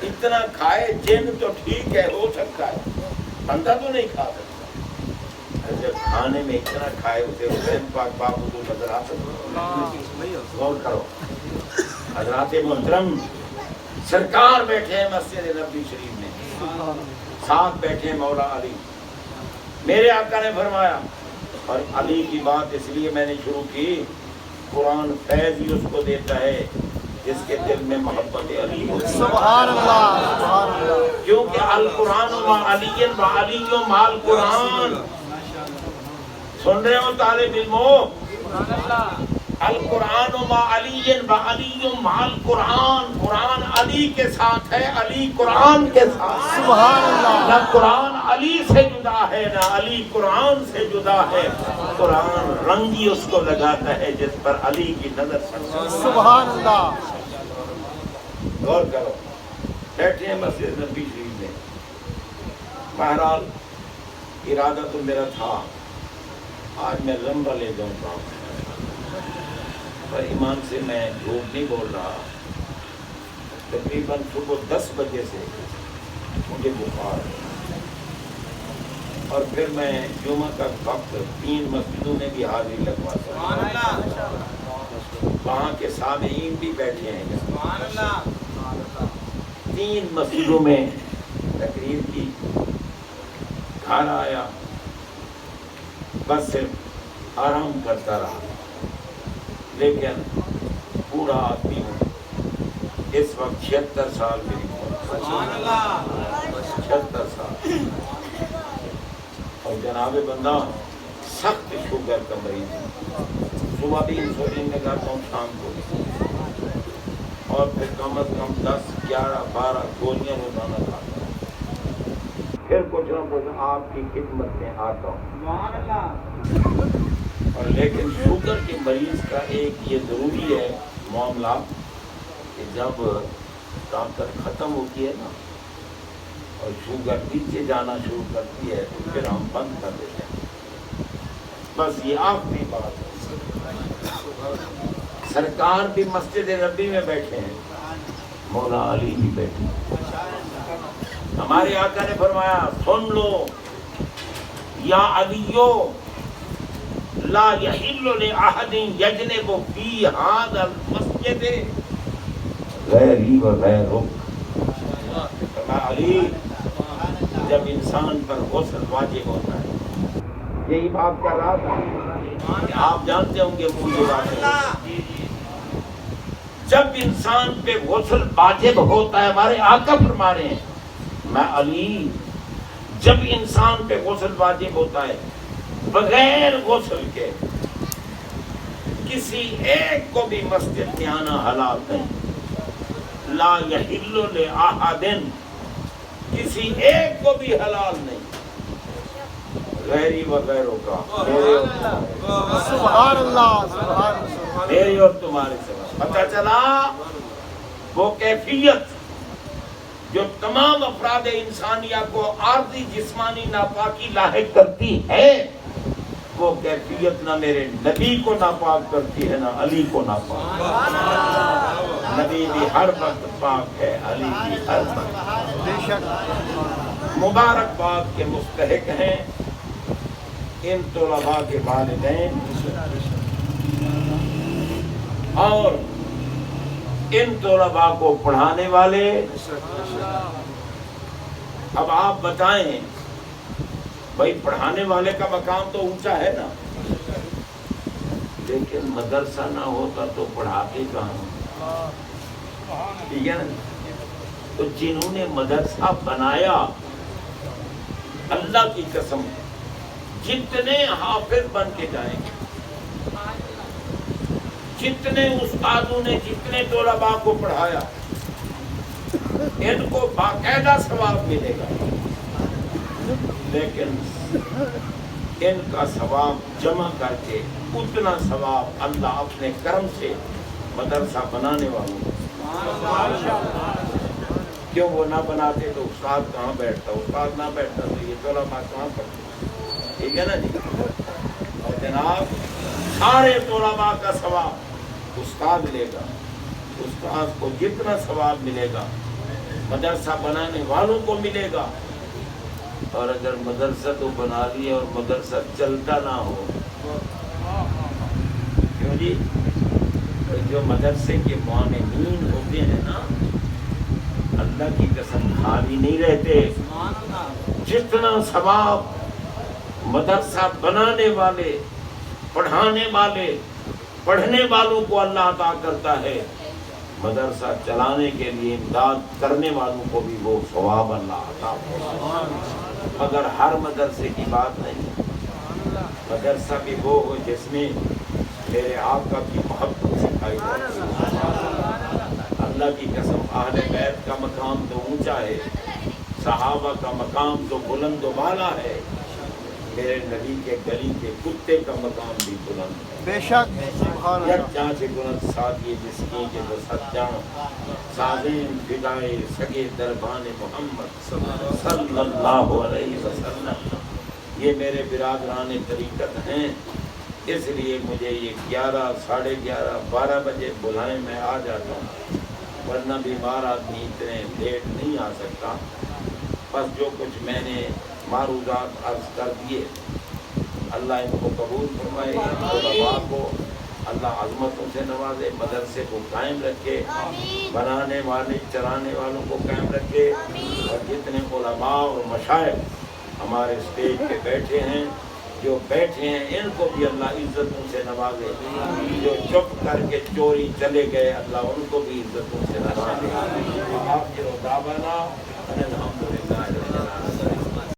اتنا کھائے جن تو ٹھیک ہے ہو سکتا ہے، بندہ تو نہیں کھا سکتا. جب کھانے میں اتنا کھائے اسے حسین پاک بابو کو نظر آ سکتا. غور کرو حضرات محترم، سرکار بیٹھے ہیں مسجد نبوی شریف میں، ساتھ بیٹھے ہیں مولا علی. میرے آقا نے فرمایا، اور علی کی بات اس لیے میں نے شروع کی، قرآن فیض ہی اس کو دیتا ہے جس کے دل میں محبت علی ہو. سبحان اللہ سبحان اللہ. کیونکہ القرآن و علی و علی مال قرآن. سن رہے ہو طالب علموں؟ القرآن و علی و علی مال قرآن. قرآن علی کے ساتھ ہے، علی قرآن کے ساتھ. سبحان اللہ. نہ قرآن علی سے جدا ہے نہ علی قرآن سے جدا ہے. قرآن رنگی اس کو لگاتا ہے جس پر علی کی نظر پڑتی ہے. سبحان اللہ. غور کرو، بیٹھے ہیں مسجد نبوی شریف میں. بہرحال ارادہ تو میرا تھا آج میں لمبا لے جاؤں گا، پر ایمان سے میں جھوٹ نہیں بول رہا. تقریباً صبح 10 بجے سے مجھے بخار ہے، اور پھر میں جمعہ کا وقت 3 مسجدوں میں بھی حاضری لگواتا ہوں. وہاں کے سامعین بھی بیٹھے ہیں. 3 مسجدوں میں تقریر کی. گھر آیا بس صرف آرام کرتا رہا، لیکن بوڑھا آدمی ہوں. اس وقت 76 سال میری عمر، 76 سال. اور جناب بندہ سخت شوگر کا مریض ہوں. صبح بھی انسولین میں کھاتا ہوں، شام کو بھی، اور پھر کم از کم 10 11 12 گولیاں روزانہ کھاتا ہوں. پھر کچھ نہ کچھ آپ کی خدمت میں آتا ہوں. اور لیکن شوگر کے مریض کا ایک یہ ضروری ہے معاملہ کہ جب طاقت ختم ہوتی ہے نا اور شوگر نیچے جانا شروع کرتی ہے تو پھر ہم بند کر دیتے ہیں. بس یہ آخری بات ہے. سرکار بھی مسجد نبوی میں بیٹھے ہیں، مولا علی بھی بیٹھے ہیں. ہمارے آقا نے فرمایا سن لو یا علیو لا یحل لأحد یجنب فی هذا المسجد غیری و غیرک. فرمایا علی جب انسان پر غسل واجب ہوتا ہے، یہی بات کر رہا تھا کہ آپ جانتے ہوں گے مجھے بات، جب انسان پہ غسل واجب ہوتا ہے، ہمارے آقا فرما رہے ہیں میں علی، جب انسان پہ غسل واجب ہوتا ہے بغیر غسل کے کسی ایک کو بھی مسجد میں آنا حلال نہیں. لا یحل لأحد، کسی ایک کو بھی حلال نہیں. غیری و غیروں کا، سبحان اللہ سبحان اللہ. میری اور تمہارے سوا. پتہ چلا وہ کیفیت جو تمام افراد انسانیہ کو عارضی جسمانی ناپاکی لاحق کرتی ہے، وہ کیفیت نہ میرے نبی کو ناپاک کرتی ہے نہ علی کو ناپاک. نبی بھی ہر وقت پاک ہے، علی بھی ہر وقت. بے شک مبارکباد کے مستحق ہیں ان طلباء کے والدین اور ان طلباء کو پڑھانے والے. اب آپ بتائیں بھائی پڑھانے والے کا مقام تو اونچا ہے نا، لیکن مدرسہ نہ ہوتا تو پڑھاتے کہاں؟ ٹھیک ہے نا. تو جنہوں نے مدرسہ بنایا، اللہ کی قسم جتنے حافظ بن کے جائیں گے، جتنے استادوں نے جتنے طلباء کو پڑھایا، ان کو باقاعدہ ثواب ملے گا، لیکن ان کا ثواب جمع کر کے اتنا ثواب اللہ اپنے کرم سے مدرسہ بنانے والوں کو. کیوں وہ نہ بناتے تو استاد کہاں بیٹھتا، استاد نہ بیٹھتا تو یہ طلباء کہاں پڑھتے. ٹھیک ہے نا جی. اور جناب سارے طلباء کا ثواب استاد لے گا، استاد کو جتنا ثواب ملے گا مدرسہ بنانے والوں کو ملے گا. اور اگر مدرسہ تو بنا لیا اور مدرسہ چلتا نہ ہو، کیوں جی؟ جو مدرسے کے معاملین ہوتے ہیں نا، اللہ کی قسم خالی نہیں رہتے. جتنا ثواب مدرسہ بنانے والے، پڑھانے والے، پڑھنے والوں کو اللہ عطا کرتا ہے، مدرسہ چلانے کے لیے امداد کرنے والوں کو بھی وہ ثواب اللہ عطا کرتا ہے. مگر ہر مدرسے کی بات نہیں. مدرسہ بھی وہ ہو جس میں میرے آقا کی محبت سکھائی جاتی ہے. اللہ کی قسم اہل بیت کا مقام تو اونچا ہے، صحابہ کا مقام تو بلند و بالا ہے، میرے نبی کے گلی کے کتے کا مقام بھی بلند ہے. بے شک سبحان اللہ. یکجاں سے بلند ساتھ یہ جس کی کہ وہ سجاں سازیں فدائے سگے دربان محمد صلی اللہ علیہ وسلم. یہ میرے برادران طریقت ہیں، اس لیے مجھے یہ 11، 11:30، 12 بجے بلائیں میں آ جاتا ہوں، ورنہ بیمار آدمی اتنے لیٹ نہیں آ سکتا. بس جو کچھ میں نے معروضات عرض کر دیے، اللہ ان کو قبول فرمائے، طلباء کو اللہ عظمتوں سے نوازے، مدرسے کو قائم رکھے، بنانے والے چلانے والوں کو قائم رکھے، اور جتنے علماء اور مشائخ ہمارے اسٹیج پہ بیٹھے ہیں، جو بیٹھے ہیں، ان کو بھی اللہ عزتوں سے نوازے. جو چپ کر کے چوری چلے گئے، اللہ ان کو بھی عزتوں سے نوازے. آپ یہ دعوانا الحمد